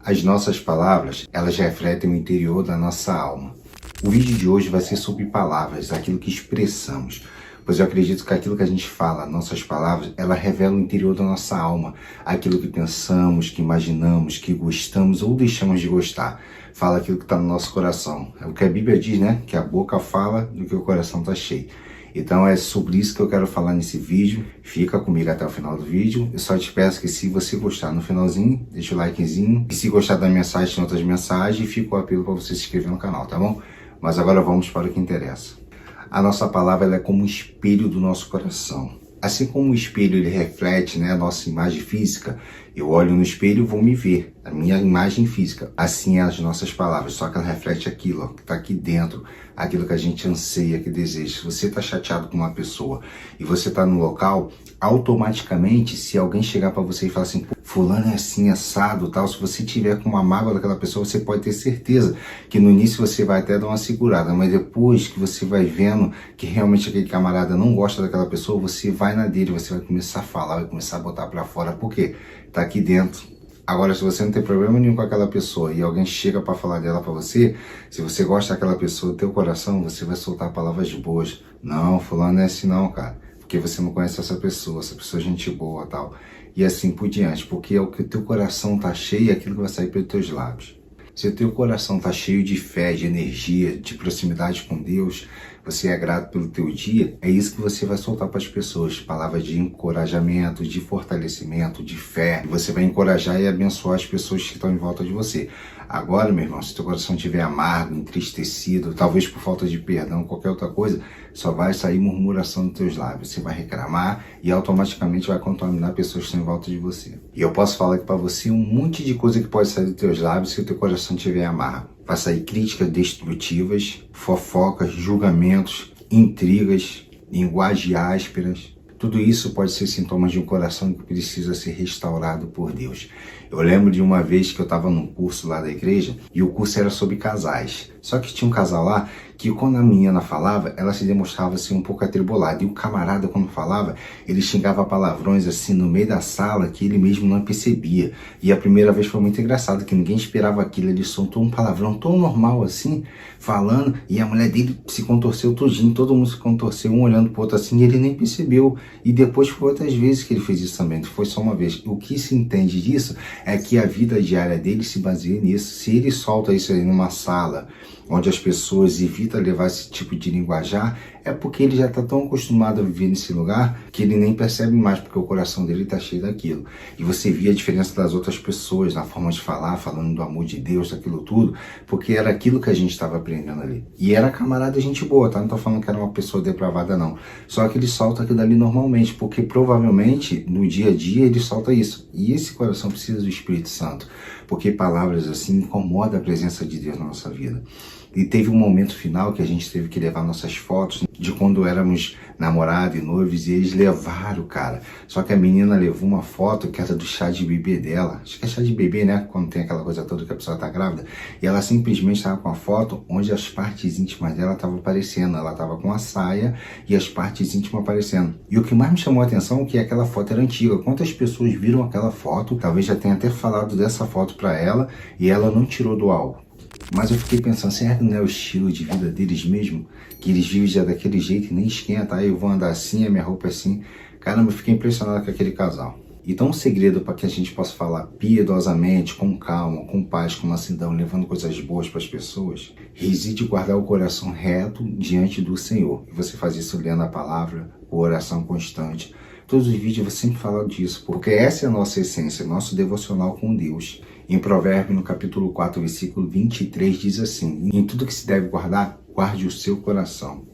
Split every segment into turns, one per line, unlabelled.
As nossas palavras, elas refletem o interior da nossa alma. O vídeo de hoje vai ser sobre palavras, aquilo que expressamos. Pois eu acredito que aquilo que a gente fala, nossas palavras, ela revela o interior da nossa alma. Aquilo que pensamos, que imaginamos, que gostamos ou deixamos de gostar. Fala aquilo que está no nosso coração. É o que a Bíblia diz, né? Que a boca fala do que o coração está cheio. Então é sobre isso que eu quero falar nesse vídeo. Fica comigo até o final do vídeo. Eu só te peço que se você gostar no finalzinho, deixa o likezinho. E se gostar da mensagem, tem outras mensagens, fica o apelo para você se inscrever no canal, tá bom? Mas agora vamos para o que interessa. A nossa palavra ela é como um espelho do nosso coração. Assim como o espelho ele reflete, né, a nossa imagem física, eu olho no espelho e vou me ver, a minha imagem física. Assim é as nossas palavras, só que ela reflete aquilo ó, que está aqui dentro, aquilo que a gente anseia, que deseja. Se você está chateado com uma pessoa e você está no local, automaticamente, se alguém chegar para você e falar assim, fulano é assim, assado, tal, se você tiver com uma mágoa daquela pessoa, você pode ter certeza que no início você vai até dar uma segurada, mas depois que você vai vendo que realmente aquele camarada não gosta daquela pessoa, você vai na dele, você vai começar a falar, vai começar a botar para fora, por quê? Tá aqui dentro. Agora, se você não tem problema nenhum com aquela pessoa e alguém chega para falar dela para você, se você gosta daquela pessoa, teu coração, você vai soltar palavras boas. Não, fulano é assim não, cara. Porque você não conhece essa pessoa é gente boa e tal. E assim por diante, porque é o que o teu coração tá cheio, é aquilo que vai sair pelos teus lábios. Se o teu coração tá cheio de fé, de energia, de proximidade com Deus, você é grato pelo teu dia, é isso que você vai soltar para as pessoas. Palavras de encorajamento, de fortalecimento, de fé. Você vai encorajar e abençoar as pessoas que estão em volta de você. Agora, meu irmão, se teu coração estiver amargo, entristecido, talvez por falta de perdão, qualquer outra coisa, só vai sair murmuração dos teus lábios. Você vai reclamar e automaticamente vai contaminar pessoas que estão em volta de você. E eu posso falar aqui para você um monte de coisa que pode sair dos teus lábios se o teu coração estiver amargo. Vai sair críticas destrutivas, fofocas, julgamentos, intrigas, linguagem ásperas. Tudo isso pode ser sintomas de um coração que precisa ser restaurado por Deus. Eu lembro de uma vez que eu estava num curso lá da igreja e o curso era sobre casais. Só que tinha um casal lá que quando a menina falava, ela se demonstrava assim um pouco atribulada. E o camarada quando falava, ele xingava palavrões assim no meio da sala que ele mesmo não percebia. E a primeira vez foi muito engraçado, que ninguém esperava aquilo. Ele soltou um palavrão tão normal assim, falando, e a mulher dele se contorceu todinho, todo mundo se contorceu, um olhando pro outro assim, e ele nem percebeu. E depois foi outras vezes que ele fez isso também, não foi só uma vez. O que se entende disso é que a vida diária dele se baseia nisso. Se ele solta isso aí numa sala, onde as pessoas evitam levar esse tipo de linguajar, é porque ele já está tão acostumado a viver nesse lugar que ele nem percebe mais, porque o coração dele está cheio daquilo. E você via a diferença das outras pessoas na forma de falar, falando do amor de Deus, daquilo tudo, porque era aquilo que a gente estava aprendendo ali. E era camarada gente boa, tá? Não estou falando que era uma pessoa depravada, não. Só que ele solta aquilo ali normalmente, porque provavelmente no dia a dia ele solta isso. E esse coração precisa do Espírito Santo, porque palavras assim incomodam a presença de Deus na nossa vida. E teve um momento final que a gente teve que levar nossas fotos de quando éramos namorados e noivos, e eles levaram, cara. Só que a menina levou uma foto que era do chá de bebê dela. Acho que é chá de bebê, né? Quando tem aquela coisa toda que a pessoa tá grávida. E ela simplesmente estava com a foto onde as partes íntimas dela estavam aparecendo. Ela estava com a saia e as partes íntimas aparecendo. E o que mais me chamou a atenção é que aquela foto era antiga. Quantas pessoas viram aquela foto? Talvez já tenha até falado dessa foto para ela e ela não tirou do álbum. Mas eu fiquei pensando, será que não é o estilo de vida deles mesmo? Que eles vivem já daquele jeito e nem esquenta, aí eu vou andar assim, a minha roupa é assim. Caramba, eu fiquei impressionado com aquele casal. Então o segredo para que a gente possa falar piedosamente, com calma, com paz, com mansidão, levando coisas boas para as pessoas, reside em guardar o coração reto diante do Senhor. E você faz isso lendo a palavra, com oração constante. Todos os vídeos eu vou sempre falar disso, porque essa é a nossa essência, nosso devocional com Deus. Em Provérbios, no capítulo 4, versículo 23, diz assim: em tudo que se deve guardar, guarde o seu coração,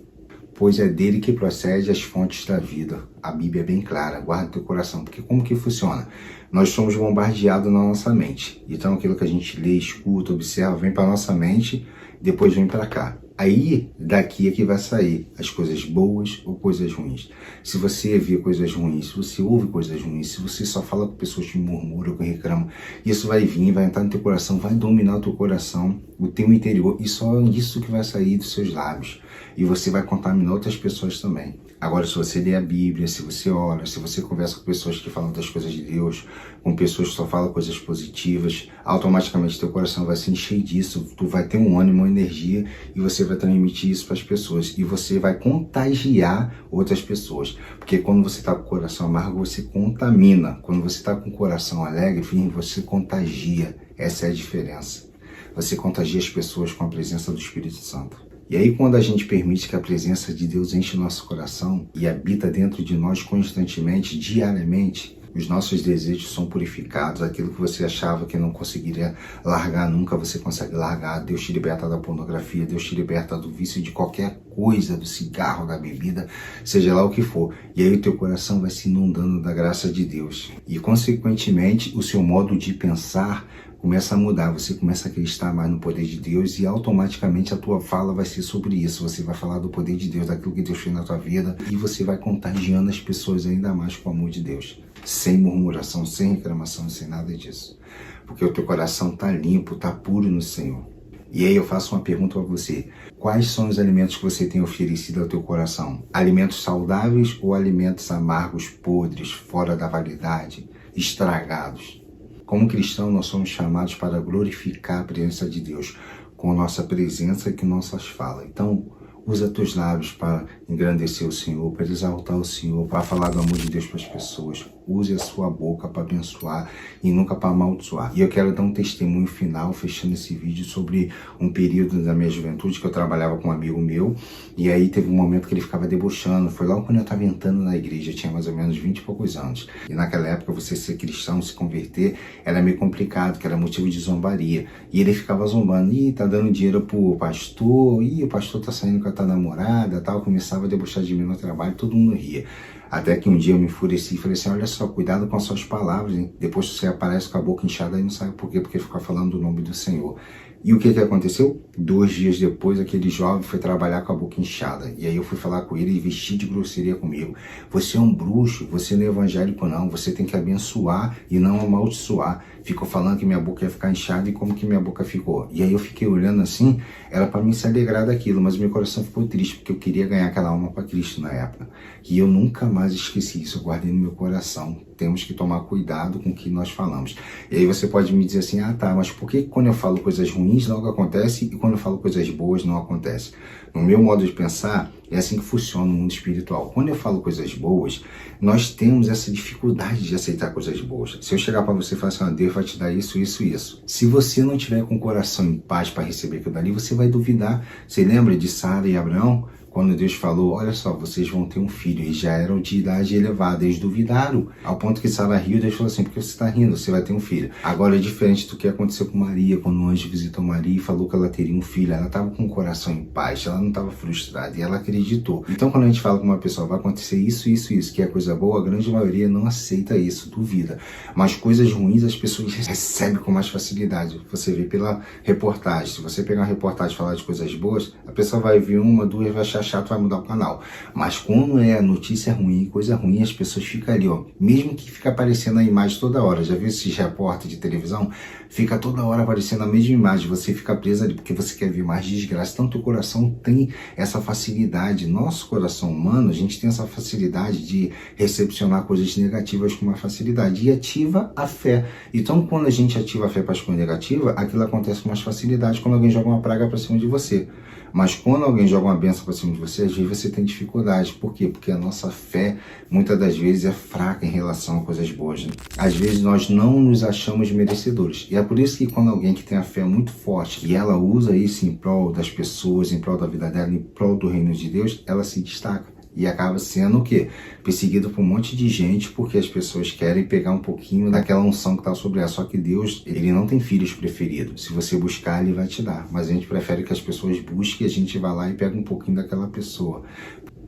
pois é dele que procede as fontes da vida. A Bíblia é bem clara, guarda o teu coração, porque como que funciona? Nós somos bombardeados na nossa mente. Então aquilo que a gente lê, escuta, observa, vem para nossa mente, depois vem para cá. Aí, daqui é que vai sair as coisas boas ou coisas ruins. Se você vê coisas ruins, se você ouve coisas ruins, se você só fala com pessoas que murmuram, que reclamam, isso vai vir, vai entrar no teu coração, vai dominar o teu coração, o teu interior, e só isso que vai sair dos seus lábios. E você vai contaminar outras pessoas também. Agora, se você lê a Bíblia, se você ora, se você conversa com pessoas que falam das coisas de Deus, com pessoas que só falam coisas positivas, automaticamente teu coração vai se encher disso, tu vai ter um ânimo, uma energia e você vai transmitir isso para as pessoas e você vai contagiar outras pessoas. Porque quando você está com o coração amargo, você contamina. Quando você está com o coração alegre, você contagia. Essa é a diferença. Você contagia as pessoas com a presença do Espírito Santo. E aí, quando a gente permite que a presença de Deus enche nosso coração e habita dentro de nós constantemente, diariamente, os nossos desejos são purificados. Aquilo que você achava que não conseguiria largar nunca, você consegue largar. Deus te liberta da pornografia, Deus te liberta do vício de qualquer coisa, do cigarro, da bebida, seja lá o que for. E aí o teu coração vai se inundando da graça de Deus. E, consequentemente, o seu modo de pensar começa a mudar, você começa a acreditar mais no poder de Deus e automaticamente a tua fala vai ser sobre isso. Você vai falar do poder de Deus, daquilo que Deus fez na tua vida e você vai contagiando as pessoas ainda mais com o amor de Deus. Sem murmuração, sem reclamação, sem nada disso. Porque o teu coração está limpo, está puro no Senhor. E aí eu faço uma pergunta para você. Quais são os alimentos que você tem oferecido ao teu coração? Alimentos saudáveis ou alimentos amargos, podres, fora da validade, estragados? Como cristão, nós somos chamados para glorificar a presença de Deus com nossa presença e com nossas falas. Então, usa teus lábios para engrandecer o Senhor, para exaltar o Senhor, para falar do amor de Deus para as pessoas. Use a sua boca para abençoar e nunca para amaldiçoar. E eu quero dar um testemunho final, fechando esse vídeo, sobre um período da minha juventude que eu trabalhava com um amigo meu. E aí teve um momento que ele ficava debochando. Foi logo quando eu estava entrando na igreja, eu tinha mais ou menos 20 e poucos anos. E naquela época você ser cristão, se converter, era meio complicado, que era motivo de zombaria. E ele ficava zombando. Ih, tá dando dinheiro pro pastor. Ih, o pastor tá saindo com a tua namorada, tal. Começava a debochar de mim no trabalho, todo mundo ria. Até que um dia eu me enfureci e falei assim, olha só, cuidado com as suas palavras, hein? Depois você aparece com a boca inchada e não sabe por quê, porque fica falando do nome do Senhor. E o que aconteceu? 2 dias depois, aquele jovem foi trabalhar com a boca inchada. E aí eu fui falar com ele e vestir de grosseria comigo. Você é um bruxo, você não é evangélico não, você tem que abençoar e não amaldiçoar. Ficou falando que minha boca ia ficar inchada e como que minha boca ficou. E aí eu fiquei olhando assim, era para mim se alegrar daquilo, mas meu coração ficou triste, porque eu queria ganhar aquela alma para Cristo na época. E eu nunca mais esqueci isso, eu guardei no meu coração. Temos que tomar cuidado com o que nós falamos. E aí você pode me dizer assim, ah tá, mas por que quando eu falo coisas ruins logo acontece e quando eu falo coisas boas não acontece? No meu modo de pensar, é assim que funciona no mundo espiritual. Quando eu falo coisas boas, nós temos essa dificuldade de aceitar coisas boas. Se eu chegar para você e falar assim, ah, Deus vai te dar isso, isso, isso. Se você não tiver com o coração em paz para receber aquilo dali, você vai duvidar. Você lembra de Sara e Abraão? Quando Deus falou, olha só, vocês vão ter um filho, eles já eram de idade elevada, eles duvidaram, ao ponto que Sara riu, Deus falou assim, por que você está rindo? Você vai ter um filho. Agora é diferente do que aconteceu com Maria, quando o anjo visitou Maria e falou que ela teria um filho, ela estava com o coração em paz, ela não estava frustrada, e ela acreditou. Então quando a gente fala com uma pessoa, vai acontecer isso, isso, isso, que é coisa boa, a grande maioria não aceita isso, duvida. Mas coisas ruins as pessoas recebem com mais facilidade. Você vê pela reportagem, se você pegar uma reportagem e falar de coisas boas, a pessoa vai ver uma, duas, vai achar chato, vai mudar o canal. Mas quando é notícia ruim, coisa ruim, as pessoas ficam ali, ó. Mesmo que fica aparecendo a imagem toda hora. Já viu esses repórteres de televisão? Fica toda hora aparecendo a mesma imagem. Você fica preso ali porque você quer ver mais desgraça. Então, teu coração tem essa facilidade. Nosso coração humano, a gente tem essa facilidade de recepcionar coisas negativas com uma facilidade. E ativa a fé. Então, quando a gente ativa a fé para as coisas negativas, aquilo acontece com mais facilidade quando alguém joga uma praga para cima de você. Mas quando alguém joga uma bênção para cima de você, às vezes você tem dificuldade. Por quê? Porque a nossa fé, muitas das vezes, é fraca em relação a coisas boas. Né? Às vezes nós não nos achamos merecedores. E é por isso que quando alguém que tem a fé muito forte e ela usa isso em prol das pessoas, em prol da vida dela, em prol do reino de Deus, ela se destaca. E acaba sendo o quê? Perseguido por um monte de gente, porque as pessoas querem pegar um pouquinho daquela unção que está sobre ela. Só que Deus, ele não tem filhos preferidos. Se você buscar, ele vai te dar. Mas a gente prefere que as pessoas busquem e a gente vá lá e pega um pouquinho daquela pessoa,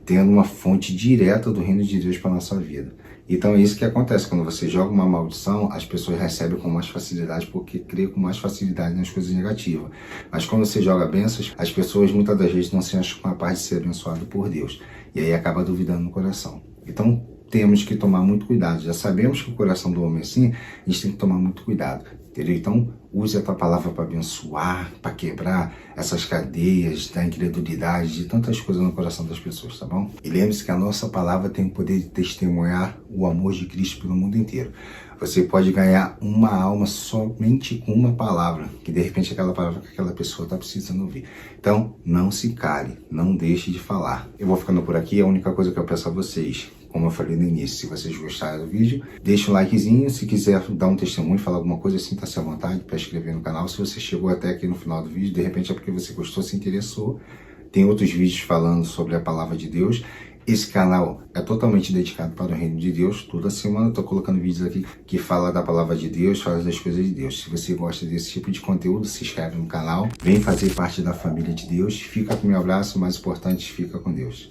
tendo uma fonte direta do reino de Deus para a nossa vida. Então é isso que acontece, quando você joga uma maldição, as pessoas recebem com mais facilidade, porque crê com mais facilidade nas coisas negativas. Mas quando você joga bênçãos, as pessoas muitas das vezes não se acham capazes de ser abençoado por Deus. E aí acaba duvidando no coração. Então temos que tomar muito cuidado. Já sabemos que o coração do homem é assim, a gente tem que tomar muito cuidado. Entendeu? Então, use a tua palavra para abençoar, para quebrar essas cadeias da incredulidade, de tantas coisas no coração das pessoas, tá bom? E lembre-se que a nossa palavra tem o poder de testemunhar o amor de Cristo pelo mundo inteiro. Você pode ganhar uma alma somente com uma palavra, que de repente é aquela palavra que aquela pessoa está precisando ouvir. Então, não se cale, não deixe de falar. Eu vou ficando por aqui, a única coisa que eu peço a vocês, como eu falei no início, se vocês gostaram do vídeo, deixa um likezinho. Se quiser dar um testemunho, falar alguma coisa, sinta-se à vontade para inscrever no canal. Se você chegou até aqui no final do vídeo, de repente é porque você gostou, se interessou. Tem outros vídeos falando sobre a palavra de Deus. Esse canal é totalmente dedicado para o reino de Deus. Toda semana eu estou colocando vídeos aqui que fala da palavra de Deus, fala das coisas de Deus. Se você gosta desse tipo de conteúdo, se inscreve no canal. Vem fazer parte da família de Deus. Fica com o meu abraço, mais importante, fica com Deus.